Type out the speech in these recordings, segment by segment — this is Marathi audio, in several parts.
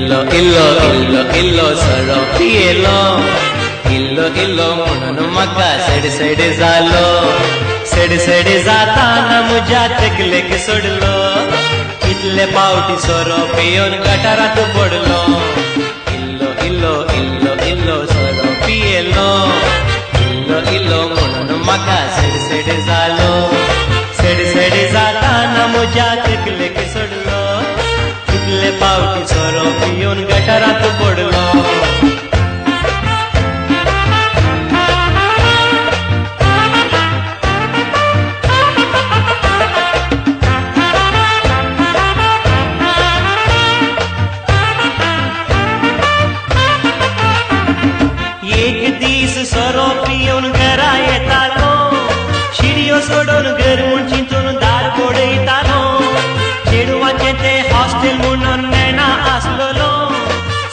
इल्लो इल्लो इल्लो इल्लो सरो पियेलो इल्लो इल्लो म्हणून म्हाका सेड सेड जालो सेड सेड जाताना म्हज्या तकलेक सोडलो कितले पावटी सोरो पियोन गटारात पडलो इल्लो इल्लो इल्लो इल्लो सरो पियेलो इल्लो इल्लो म्हणून म्हाका सेड सेड जालो सेड सेड जाताना म्हज्या तकलेक सोडलो कितले पावटी सोरो पियोन गटारात पडलो एक दीस सोरो पियोन घरा येतालो शिडयो सोडून घर म्हूण चिंतून दार पडयतालो चेडवाचे ते हॉस्टेल म्हणून नेणा आसलोलो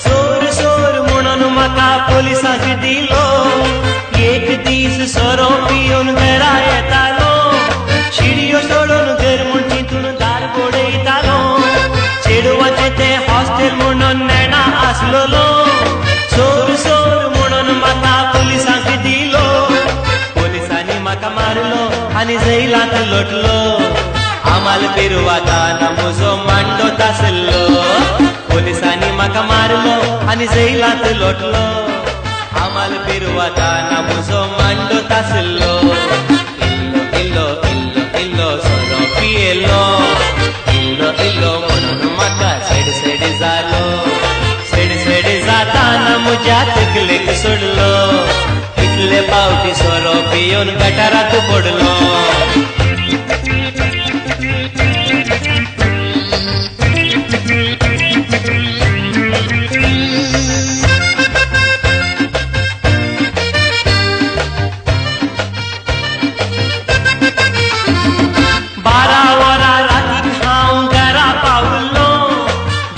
सोर सोर म्हणून म्हाका पोलिसांक दिलो एक दीस सोरो पियोन घरा येतालो शिडयो सोडून घर म्हूण चिंतून दार पडयतालो चेडवाचे ते हॉस्टेल म्हणून नेणा आसलोलो सोर सोर म्हणून म्हाका पोलिसांक दिलो पोलिसांनी म्हाका मारलो आनी जैलांत लोटलो आमाल पेरवाताना म्हजो मांडो तासल्लो पोलिसांनी म्हाका मारलो आनी जैलांत लोटलो आमाल पेरवाताना म्हजो मांडो तासल्लो इल्लो इल्लो इल्लो इल्लो सोरो पियेलो इल्लो इल्लो म्हणून म्हाका सेड सेड जालो सेड सेड जाताना म्हज्या तकलेक सोडलो कितले पावटी सोरो पियोन गटारात पडलो बारा वरां रातीक हांव घरा पावल्लो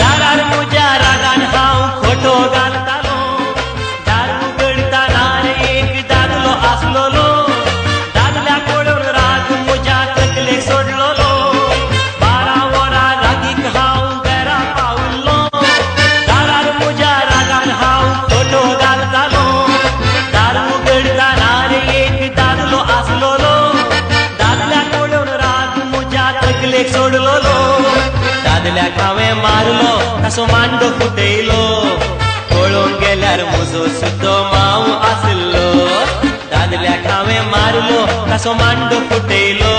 दारार म्हज्या रागान हांव खोटो घालतालो दार उगडताना एक दादलो आसलोलो दादल्या पळोवन राग म्हज्या तकलेक सोडलोलो बारा वरां रातीक हांव घरा पावल्लो दारार म्हज्या रागान हांव खोटो घालतालो दार उगडताना एक दादलो आसलोलो दादल्या पळोवन राग म्हज्या तकलेक सोडलोलो दादल्याक हांवें मारलो ताचो मांडो फुटयलो पळोवन गेल्यार म्हजो सुद्दो मांव आसलो दादल्याक हांवें मारलो ताचो मांडो फुटयलो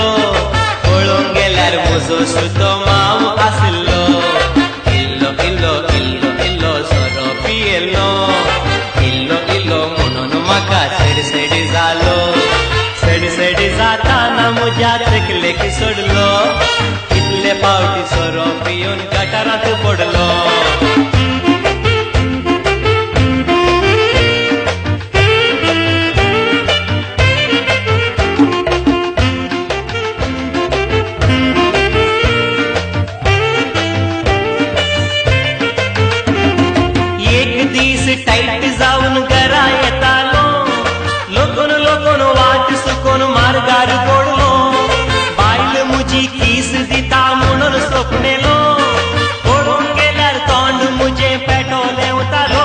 पळोवन गेल्यार म्हजो सुद्दो मांव आसलो इल्लो इल्लो इल्लो इल्लो सोरो पियेलो इल्लो इल्लो म्हणून म्हाका सेड सेड जालो सेड सेड जाताना म्हज्या तकलेक सोडलो कितले पावटी सोरो पियोन गटारात पडलो एक दीस टाईट जावन घरा येतालो लोकून लोकून वाट सुकून मार्गार पडलो बायल म्हजी किस दिता म्हणून सोपणेलो पळोवन गेल्यार तोंड म्हजें पेटोलें वतालो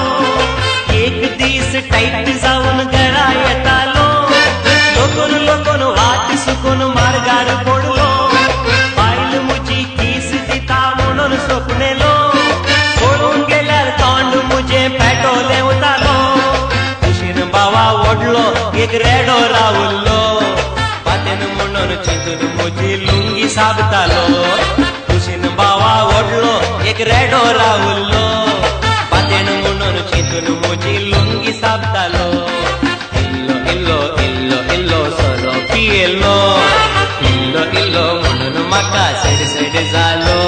एक दीस टाईट जावन घरा येतालो लोकून लोकून वाट सुकून मार्गार पडलो बायल म्हजी किस दिता म्हणून सोपणेलो पळोवन गेल्यार तोंड म्हजें पेटोलें वतालो कुशीन बावा ओडलो एक रेडो रावल्लो बातेन म्हणून चिंतून म्हजी लुंगी साबतालो कुशीन बावा ओडलो एक रेडो रावल्लो बातेन म्हणून चिंतून म्हजी लुंगी साबतालो इल्लो इल्लो इल्लो इल्लो सोरो पियेलो इल्लो इल्लो म्हणून म्हाका सेड सेड जालो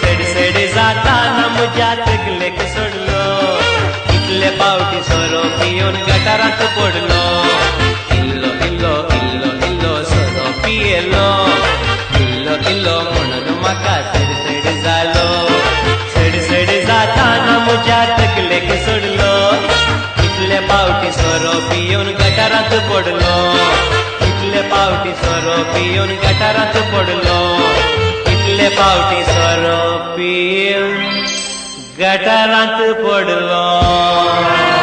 सेड सेड जाताना म्हज्या तकलेक सोडलो कितले पावटी सोरो पियोन गटारात पडलो इल्लो इल्लो इल्लो इल्लो सोरो पियेलो इल्लो इल्लो म्हणून म्हाका सेड सेड जालो सेड सेड जाताना म्हज्या तकलेक सोडलो कितले पावटी सोरो पियोन गटारात पडलो कितले पावटी सोरो पियोन गटारात पडलो कितले पावटी सोरो पियोन गटारात पडलो